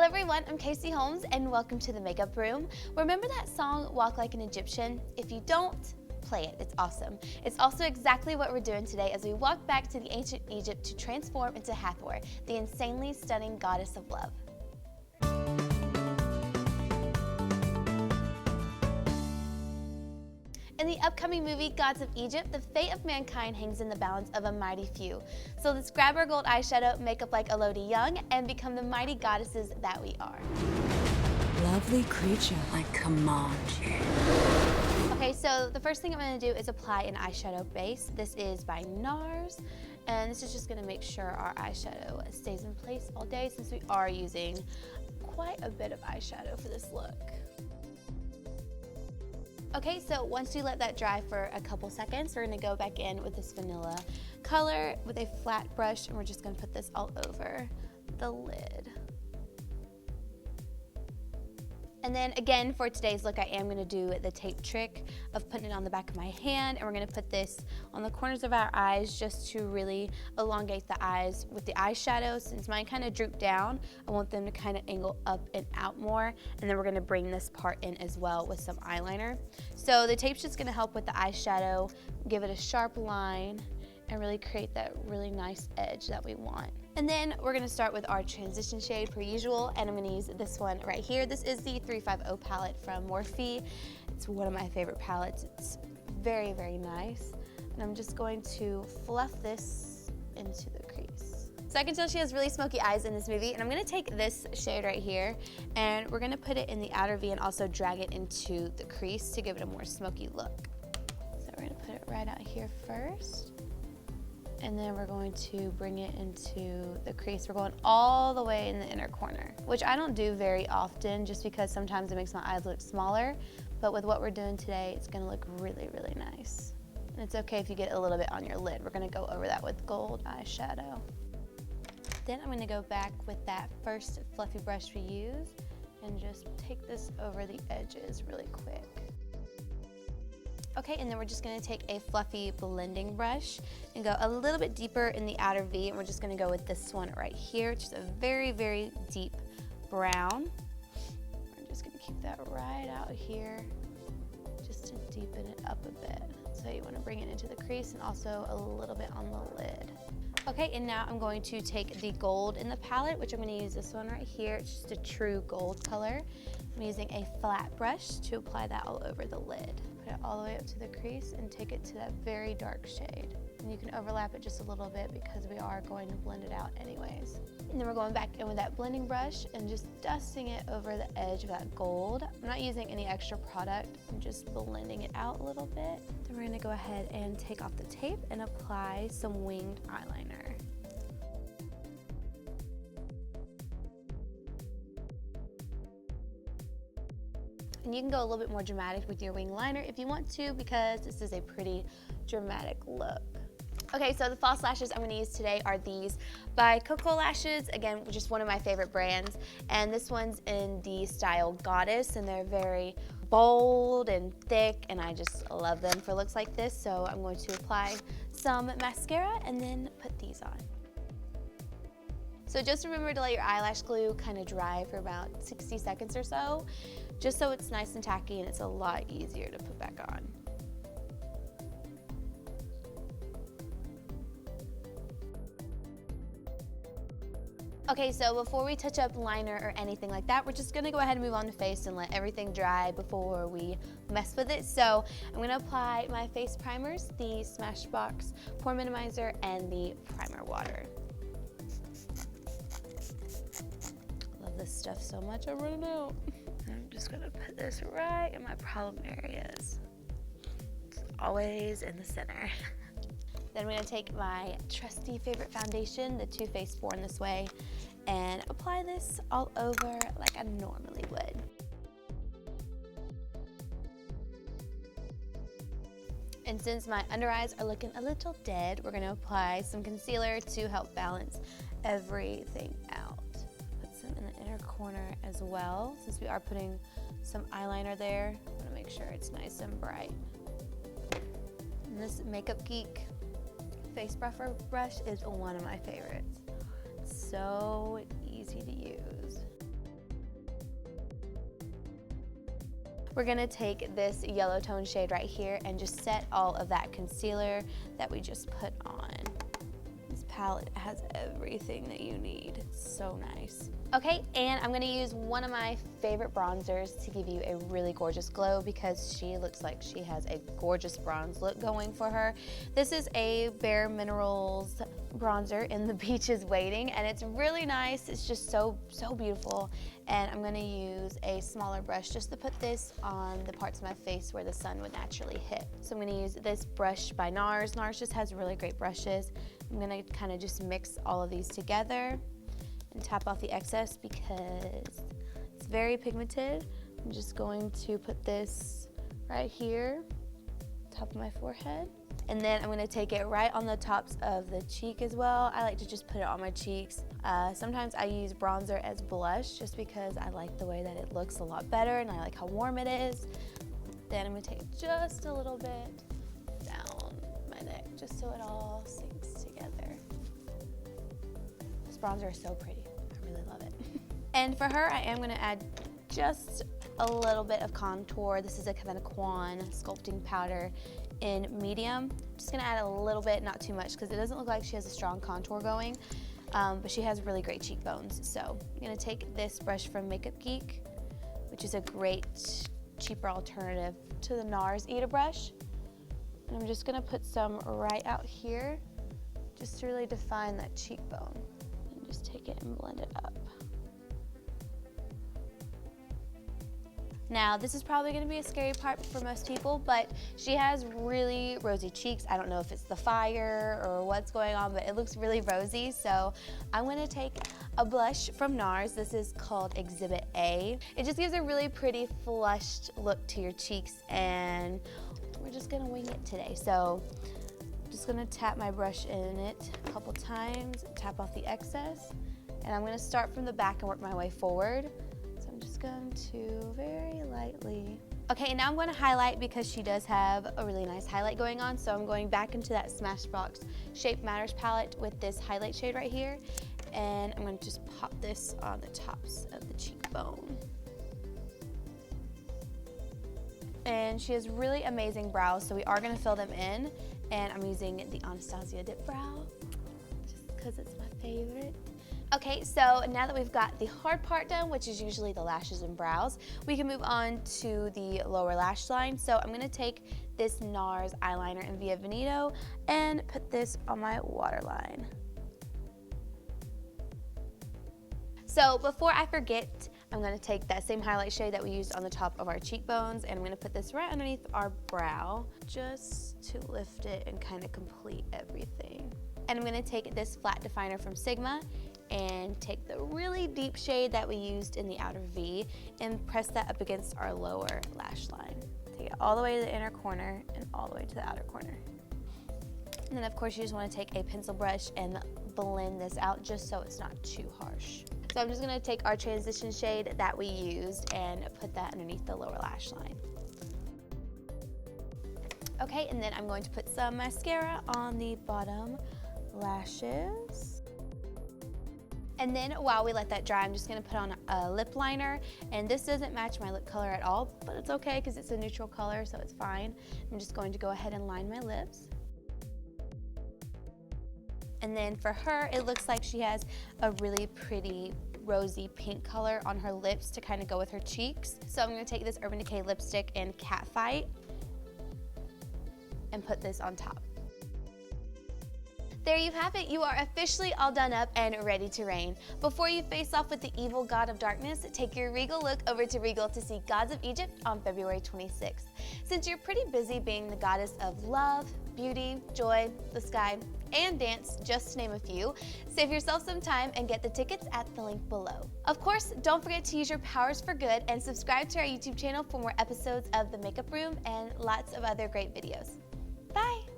everyone, I'm Casey Holmes and welcome to the Makeup Room. Remember that song, Walk Like an Egyptian? If you don't, play it, it's awesome. It's also exactly what we're doing today as we walk back to the ancient Egypt to transform into Hathor, the insanely stunning goddess of love. In the upcoming movie, Gods of Egypt, the fate of mankind hangs in the balance of a mighty few. So let's grab our gold eyeshadow, make up like Elodie young, and become the mighty goddesses that we are. Lovely creature, I command you. Okay, so the first thing I'm gonna do is apply an eyeshadow base. This is by NARS, and this is just gonna make sure our eyeshadow stays in place all day since we are using quite a bit of eyeshadow for this look. Okay, so once you let that dry for a couple seconds, we're gonna go back in with this vanilla color with a flat brush, and we're just gonna put this all over the lid. And then again, for today's look, I am gonna do the tape trick of putting it on the back of my hand, and we're gonna put this on the corners of our eyes just to really elongate the eyes with the eyeshadow. Since mine kind of droop down, I want them to kind of angle up and out more, and then we're gonna bring this part in as well with some eyeliner. So the tape's just gonna help with the eyeshadow, give it a sharp line, and really create that really nice edge that we want. And then we're gonna start with our transition shade per usual, and I'm gonna use this one right here. This is the 350 palette from Morphe. It's one of my favorite palettes. It's very, very nice. And I'm just going to fluff this into the crease. So I can tell she has really smoky eyes in this movie, and I'm gonna take this shade right here, and we're gonna put it in the outer V and also drag it into the crease to give it a more smoky look. So we're gonna put it right out here first. And then we're going to bring it into the crease. We're going all the way in the inner corner, which I don't do very often just because sometimes it makes my eyes look smaller. But with what we're doing today, it's gonna look really, really nice. And it's okay if you get a little bit on your lid. We're gonna go over that with gold eyeshadow. Then I'm gonna go back with that first fluffy brush we used and just take this over the edges really quick. Okay, and then we're just gonna take a fluffy blending brush and go a little bit deeper in the outer V, and we're just gonna go with this one right here, which is a very, very deep brown. We're just gonna keep that right out here just to deepen it up a bit. So you wanna bring it into the crease and also a little bit on the lid. Okay, and now I'm going to take the gold in the palette, which I'm gonna use this one right here. It's just a true gold color. I'm using a flat brush to apply that all over the lid. Put it all the way up to the crease and take it to that very dark shade. And you can overlap it just a little bit because we are going to blend it out anyways. And then we're going back in with that blending brush and just dusting it over the edge of that gold. I'm not using any extra product, I'm just blending it out a little bit. Then we're gonna go ahead and take off the tape and apply some winged eyeliner. And you can go a little bit more dramatic with your wing liner if you want to, because this is a pretty dramatic look. Okay, so the false lashes I'm gonna use today are these by Coco Lashes. Again, just one of my favorite brands. And this one's in the style Goddess, and they're very bold and thick, and I just love them for looks like this. So I'm going to apply some mascara and then put these on. So just remember to let your eyelash glue kind of dry for about 60 seconds or so, just so it's nice and tacky and it's a lot easier to put back on. Okay, so before we touch up liner or anything like that, we're just gonna go ahead and move on to face and let everything dry before we mess with it. So I'm gonna apply my face primers, the Smashbox Pore Minimizer and the Primer Water. Love this stuff so much, I'm running out. I'm just gonna put this right in my problem areas. It's always in the center. Then I'm gonna take my trusty favorite foundation, the Too Faced Born This Way, and apply this all over like I normally would. And since my under eyes are looking a little dead, we're gonna apply some concealer to help balance everything out. Put some in the inner corner as well. Since we are putting some eyeliner there, I wanna make sure it's nice and bright. And this Makeup Geek face buffer brush is one of my favorites. So easy to use. we're gonna take this yellow tone shade right here and just set all of that concealer that we just put on. This palette has everything that you need. It's so nice. Okay, and I'm gonna use one of my favorite bronzers to give you a really gorgeous glow because she looks like she has a gorgeous bronze look going for her. This is a Bare Minerals bronzer in the Beach is Waiting, and it's really nice. It's just so beautiful. And I'm gonna use a smaller brush just to put this on the parts of my face where the sun would naturally hit. So I'm gonna use this brush by NARS. NARS just has really great brushes. I'm gonna kind of just mix all of these together and tap off the excess because it's very pigmented. I'm just going to put this right here, top of my forehead. And then I'm gonna take it right on the tops of the cheek as well. I like to just put it on my cheeks. Sometimes I use bronzer as blush just because I like the way that it looks a lot better and I like how warm it is. Then I'm gonna take just a little bit down my neck just so it all sinks together. This bronzer is so pretty. I really love it. And for her, I am gonna add just a little bit of contour. This is a Kevin Kwan sculpting powder in medium. Just gonna add a little bit, not too much, because it doesn't look like she has a strong contour going, but she has really great cheekbones. So I'm gonna take this brush from Makeup Geek, which is a great, cheaper alternative to the NARS Ita brush. And I'm just gonna put some right out here, just to really define that cheekbone. And just take it and blend it up. Now, this is probably gonna be a scary part for most people, but she has really rosy cheeks. I don't know if it's the fire or what's going on, but it looks really rosy. So I'm gonna take a blush from NARS. This is called Exhibit A. It just gives a really pretty flushed look to your cheeks, and we're just gonna wing it today. So I'm just gonna tap my brush in it a couple times, tap off the excess, and I'm gonna start from the back and work my way forward. I'm just going to very lightly. Okay, and now I'm going to highlight because she does have a really nice highlight going on. So I'm going back into that Smashbox Shape Matters palette with this highlight shade right here. And I'm going to just pop this on the tops of the cheekbone. And she has really amazing brows, so we are going to fill them in. And I'm using the Anastasia Dip Brow just because it's my favorite. Okay, so now that we've got the hard part done, which is usually the lashes and brows, we can move on to the lower lash line. So I'm gonna take this NARS eyeliner in Via Veneto and put this on my waterline. So before I forget, I'm gonna take that same highlight shade that we used on the top of our cheekbones, and I'm gonna put this right underneath our brow just to lift it and kind of complete everything. And I'm gonna take this flat definer from Sigma and take the really deep shade that we used in the outer V and press that up against our lower lash line. Take it all the way to the inner corner and all the way to the outer corner. And then of course you just want to take a pencil brush and blend this out just so it's not too harsh. So I'm just going to take our transition shade that we used and put that underneath the lower lash line. Okay, and then I'm going to put some mascara on the bottom lashes. And then while we let that dry, I'm just gonna put on a lip liner. And this doesn't match my lip color at all, but it's okay because it's a neutral color, so it's fine. I'm just going to go ahead and line my lips. And then for her, it looks like she has a really pretty rosy pink color on her lips to kind of go with her cheeks. So I'm gonna take this Urban Decay lipstick in Catfight and put this on top. There you have it. You are officially all done up and ready to reign. Before you face off with the evil god of darkness, take your Regal look over to Regal to see Gods of Egypt on February 26th. Since you're pretty busy being the goddess of love, beauty, joy, the sky, and dance, just to name a few, save yourself some time and get the tickets at the link below. Of course, don't forget to use your powers for good and subscribe to our YouTube channel for more episodes of The Makeup Room and lots of other great videos. Bye!